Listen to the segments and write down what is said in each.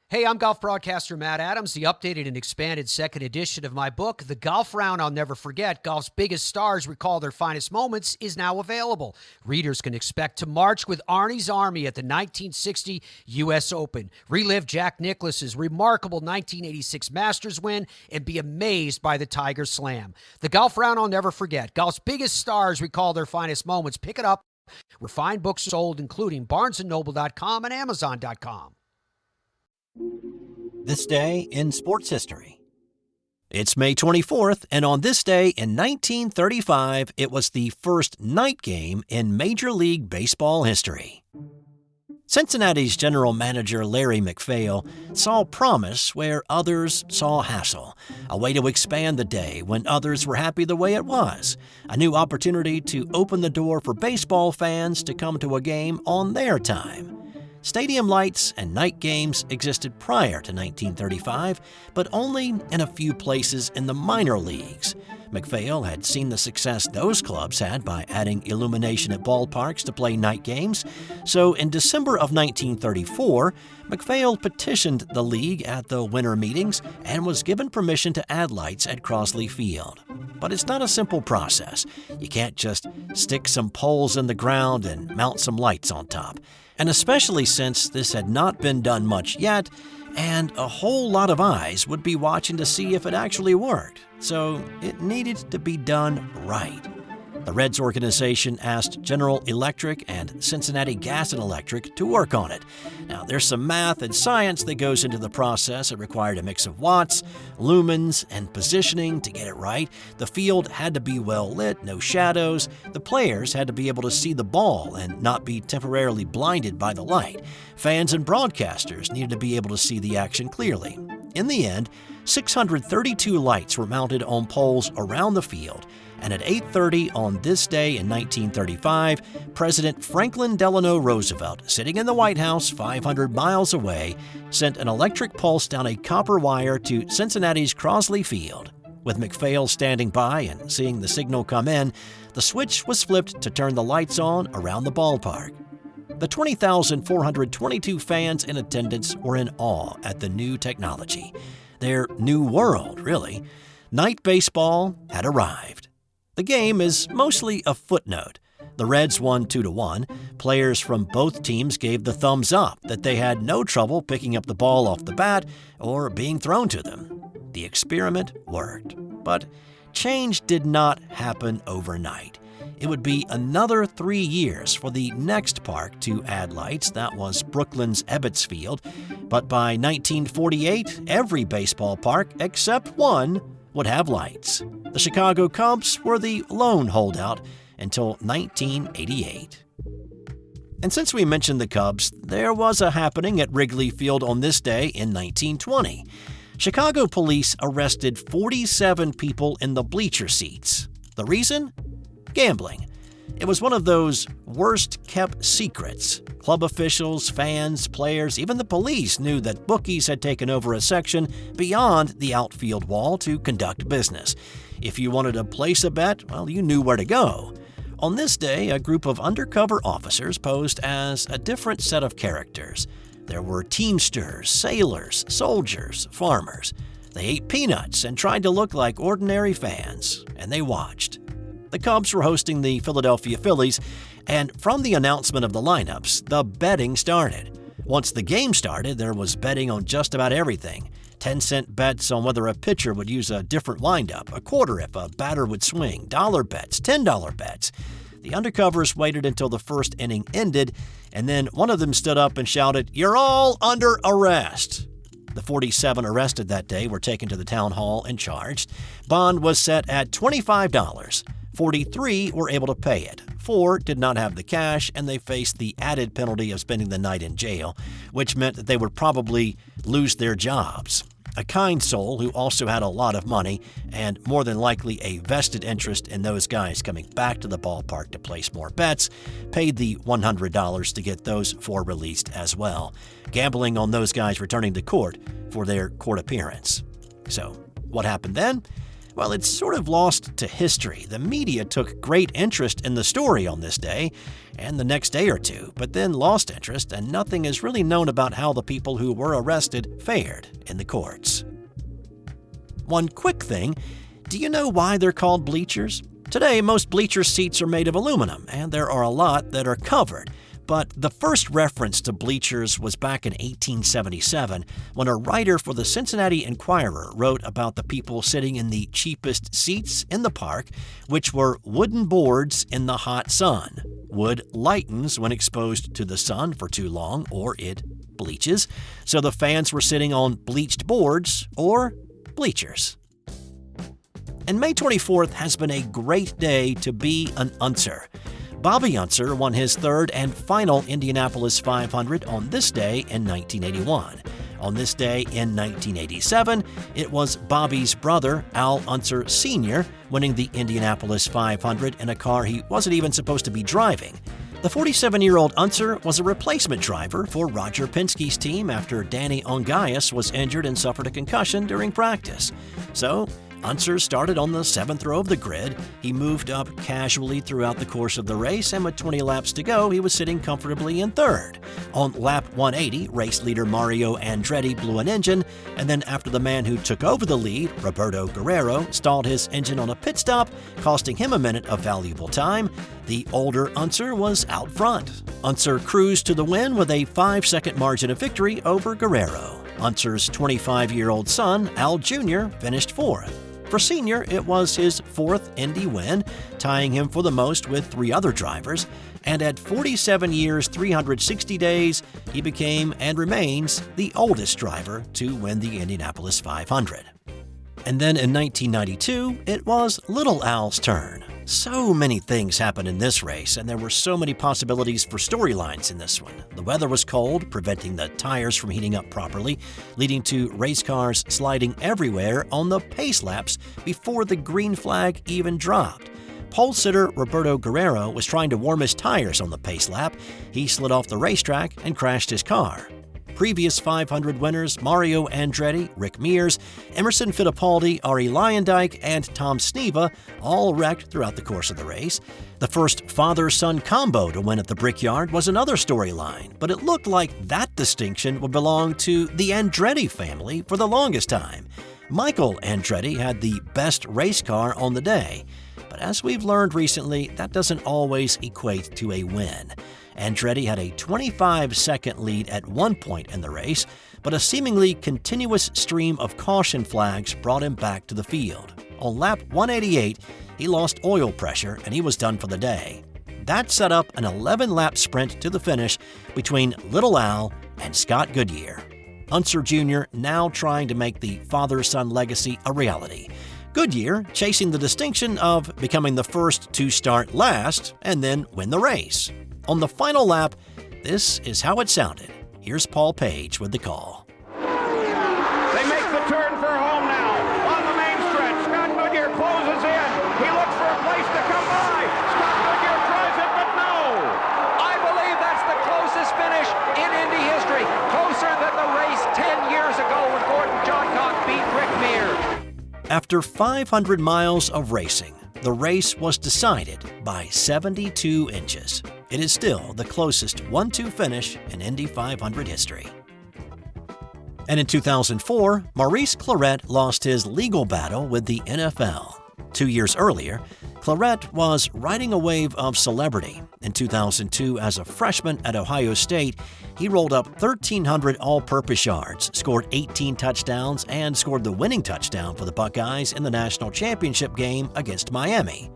Hey, I'm golf broadcaster Matt Adams. The updated and expanded second edition of my book, The Golf Round I'll Never Forget, Golf's Biggest Stars Recall Their Finest Moments, is now available. Readers can expect to march with Arnie's Army at the 1960 U.S. Open, relive Jack Nicklaus's remarkable 1986 Masters win, and be amazed by the Tiger Slam. The Golf Round I'll Never Forget, Golf's Biggest Stars Recall Their Finest Moments. Pick it up where fine books are sold, including BarnesandNoble.com and Amazon.com. This day in sports history. It's May 24th, and on this day in 1935, it was the first night game in Major League Baseball history. Cincinnati's general manager Larry MacPhail saw promise where others saw hassle, a way to expand the day when others were happy the way it was, a new opportunity to open the door for baseball fans to come to a game on their time. Stadium lights and night games existed prior to 1935, but only in a few places in the minor leagues. MacPhail had seen the success those clubs had by adding illumination at ballparks to play night games, so in December of 1934, MacPhail petitioned the league at the winter meetings and was given permission to add lights at Wrigley Field. But it's not a simple process. You can't just stick some poles in the ground and mount some lights on top. And especially since this had not been done much yet, and a whole lot of eyes would be watching to see if it actually worked. So it needed to be done right. The Reds organization asked General Electric and Cincinnati Gas and Electric to work on it. Now, there's some math and science that goes into the process. It required a mix of watts, lumens, and positioning to get it right. The field had to be well lit, no shadows. The players had to be able to see the ball and not be temporarily blinded by the light. Fans and broadcasters needed to be able to see the action clearly. In the end, 632 lights were mounted on poles around the field, and at 8:30 on this day in 1935, President Franklin Delano Roosevelt, sitting in the White House 500 miles away, sent an electric pulse down a copper wire to Cincinnati's Wrigley Field. With MacPhail standing by and seeing the signal come in, the switch was flipped to turn the lights on around the ballpark. The 20,422 fans in attendance were in awe at the new technology. Their new world, really. Night baseball had arrived. The game is mostly a footnote. The Reds won 2-1. Players from both teams gave the thumbs up that they had no trouble picking up the ball off the bat or being thrown to them. The experiment worked, but change did not happen overnight. It would be another 3 years for the next park to add lights. That was Brooklyn's Ebbets Field. But by 1948, every baseball park except one would have lights. The Chicago Cubs were the lone holdout until 1988. And since we mentioned the Cubs, there was a happening at Wrigley Field on this day in 1920. Chicago police arrested 47 people in the bleacher seats. The reason? Gambling. It was one of those worst-kept secrets. Club officials, fans, players, even the police knew that bookies had taken over a section beyond the outfield wall to conduct business. If you wanted to place a bet, well, you knew where to go. On this day, a group of undercover officers posed as a different set of characters. There were teamsters, sailors, soldiers, farmers. They ate peanuts and tried to look like ordinary fans, and they watched. The Cubs were hosting the Philadelphia Phillies, and from the announcement of the lineups, the betting started. Once the game started, there was betting on just about everything. 10-cent bets on whether a pitcher would use a different windup, a quarter if a batter would swing, dollar bets, $10 bets. The undercovers waited until the first inning ended, and then one of them stood up and shouted, "You're all under arrest." The 47 arrested that day were taken to the town hall and charged. Bond was set at $25. 43 were able to pay it. 4 did not have the cash, and they faced the added penalty of spending the night in jail, which meant that they would probably lose their jobs. A kind soul who also had a lot of money and more than likely a vested interest in those guys coming back to the ballpark to place more bets paid the $100 to get those 4 released as well, gambling on those guys returning to court for their court appearance. So, what happened then? Well, it's sort of lost to history. The media took great interest in the story on this day and the next day or two, but then lost interest, and nothing is really known about how the people who were arrested fared in the courts. One quick thing, do you know why they're called bleachers? Today, most bleacher seats are made of aluminum, and there are a lot that are covered. But the first reference to bleachers was back in 1877 when a writer for the Cincinnati Enquirer wrote about the people sitting in the cheapest seats in the park, which were wooden boards in the hot sun. Wood lightens when exposed to the sun for too long, or it bleaches, so the fans were sitting on bleached boards or bleachers. And May 24th has been a great day to be an Unser. Bobby Unser won his third and final Indianapolis 500 on this day in 1981. On this day in 1987, it was Bobby's brother, Al Unser Sr., winning the Indianapolis 500 in a car he wasn't even supposed to be driving. The 47-year-old Unser was a replacement driver for Roger Penske's team after Danny Ongaius was injured and suffered a concussion during practice. So, Unser started on the 7th row of the grid. He moved up casually throughout the course of the race, and with 20 laps to go, he was sitting comfortably in third. On lap 180, race leader Mario Andretti blew an engine, and then after the man who took over the lead, Roberto Guerrero, stalled his engine on a pit stop, costing him a minute of valuable time, the older Unser was out front. Unser cruised to the win with a 5-second margin of victory over Guerrero. Unser's 25-year-old son, Al Jr., finished fourth. For Sr., it was his fourth Indy win, tying him for the most with 3 other drivers, and at 47 years, 360 days, he became and remains the oldest driver to win the Indianapolis 500. And then in 1992, it was Little Al's turn. So many things happened in this race, and there were so many possibilities for storylines in this one. The weather was cold, preventing the tires from heating up properly, leading to race cars sliding everywhere on the pace laps before the green flag even dropped. Pole sitter Roberto Guerrero was trying to warm his tires on the pace lap. He slid off the racetrack and crashed his car. Previous 500 winners Mario Andretti, Rick Mears, Emerson Fittipaldi, Ari Luyendyk, and Tom Sneva all wrecked throughout the course of the race. The first father-son combo to win at the Brickyard was another storyline, but it looked like that distinction would belong to the Andretti family for the longest time. Michael Andretti had the best race car on the day, but as we've learned recently, that doesn't always equate to a win. Andretti had a 25-second lead at one point in the race, but a seemingly continuous stream of caution flags brought him back to the field. On lap 188, he lost oil pressure and he was done for the day. That set up an 11-lap sprint to the finish between Little Al and Scott Goodyear. Unser Jr. now trying to make the father-son legacy a reality. Goodyear chasing the distinction of becoming the first to start last and then win the race. On the final lap, this is how it sounded. Here's Paul Page with the call. They make the turn for home now. On the main stretch, Scott Goodyear closes in. He looks for a place to come by. Scott Goodyear tries it, but no. I believe that's the closest finish in Indy history. Closer than the race 10 years ago when Gordon Johncock beat Rick Mears. After 500 miles of racing, the race was decided by 72 inches. It is still the closest 1-2 finish in Indy 500 history. And in 2004, Maurice Clarett lost his legal battle with the NFL. 2 years earlier, Clarett was riding a wave of celebrity. In 2002, as a freshman at Ohio State, he rolled up 1,300 all-purpose yards, scored 18 touchdowns, and scored the winning touchdown for the Buckeyes in the national championship game against Miami.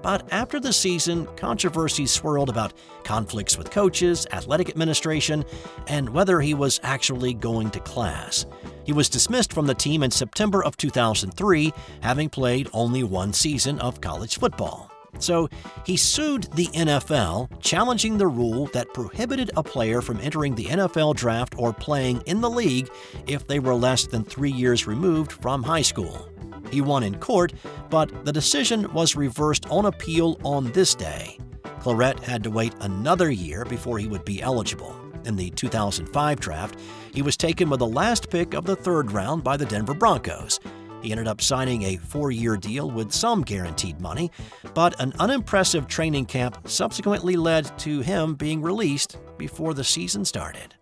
But after the season, controversy swirled about conflicts with coaches, athletic administration, and whether he was actually going to class. He was dismissed from the team in September of 2003, having played only one season of college football. So he sued the NFL, challenging the rule that prohibited a player from entering the NFL draft or playing in the league if they were less than 3 years removed from high school. He won in court, but the decision was reversed on appeal on this day. Clarett had to wait another year before he would be eligible. In the 2005 draft, he was taken with the last pick of the 3rd round by the Denver Broncos. He ended up signing a 4-year deal with some guaranteed money, but an unimpressive training camp subsequently led to him being released before the season started.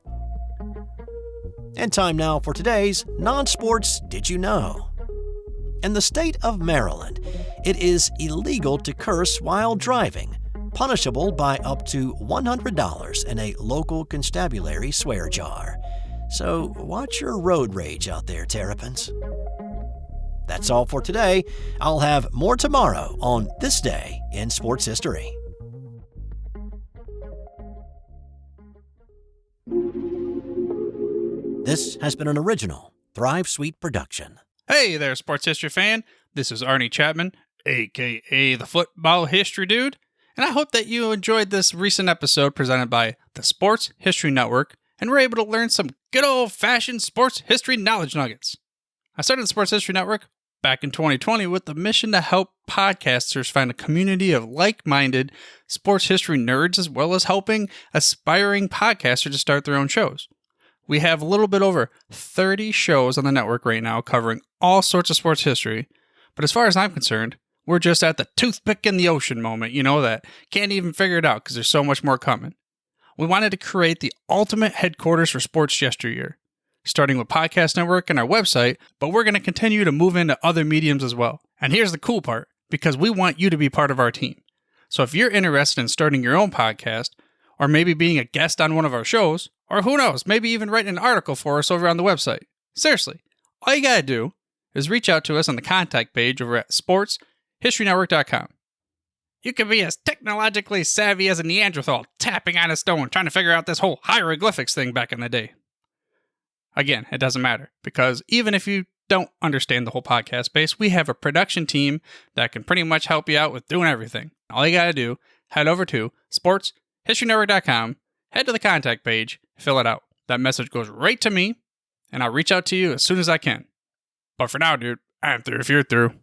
And time now for today's non-sports Did You Know? In the state of Maryland, it is illegal to curse while driving, punishable by up to $100 in a local constabulary swear jar. So watch your road rage out there, Terrapins. That's all for today. I'll have more tomorrow on This Day in Sports History. This has been an original Thrive Suite production. Hey there, sports history fan. This is Arnie Chapman, a.k.a. the Football History Dude, and I hope that you enjoyed this recent episode presented by the Sports History Network and were able to learn some good old-fashioned sports history knowledge nuggets. I started the Sports History Network back in 2020 with the mission to help podcasters find a community of like-minded sports history nerds, as well as helping aspiring podcasters to start their own shows. We have a little bit over 30 shows on the network right now covering all sorts of sports history, but as far as I'm concerned, we're just at the toothpick in the ocean moment, that can't even figure it out because there's so much more coming. We wanted to create the ultimate headquarters for sports yesteryear, starting with Podcast Network and our website, but we're going to continue to move into other mediums as well. And here's the cool part, because we want you to be part of our team. So if you're interested in starting your own podcast, or maybe being a guest on one of our shows, or who knows, maybe even writing an article for us over on the website. Seriously, all you gotta do is reach out to us on the contact page over at sportshistorynetwork.com. You can be as technologically savvy as a Neanderthal tapping on a stone trying to figure out this whole hieroglyphics thing back in the day. Again, it doesn't matter, because even if you don't understand the whole podcast space, we have a production team that can pretty much help you out with doing everything. All you gotta do, head over to sportshistorynetwork.com, head to the contact page, fill it out. That message goes right to me, and I'll reach out to you as soon as I can. But for now, dude, I'm through if you're through.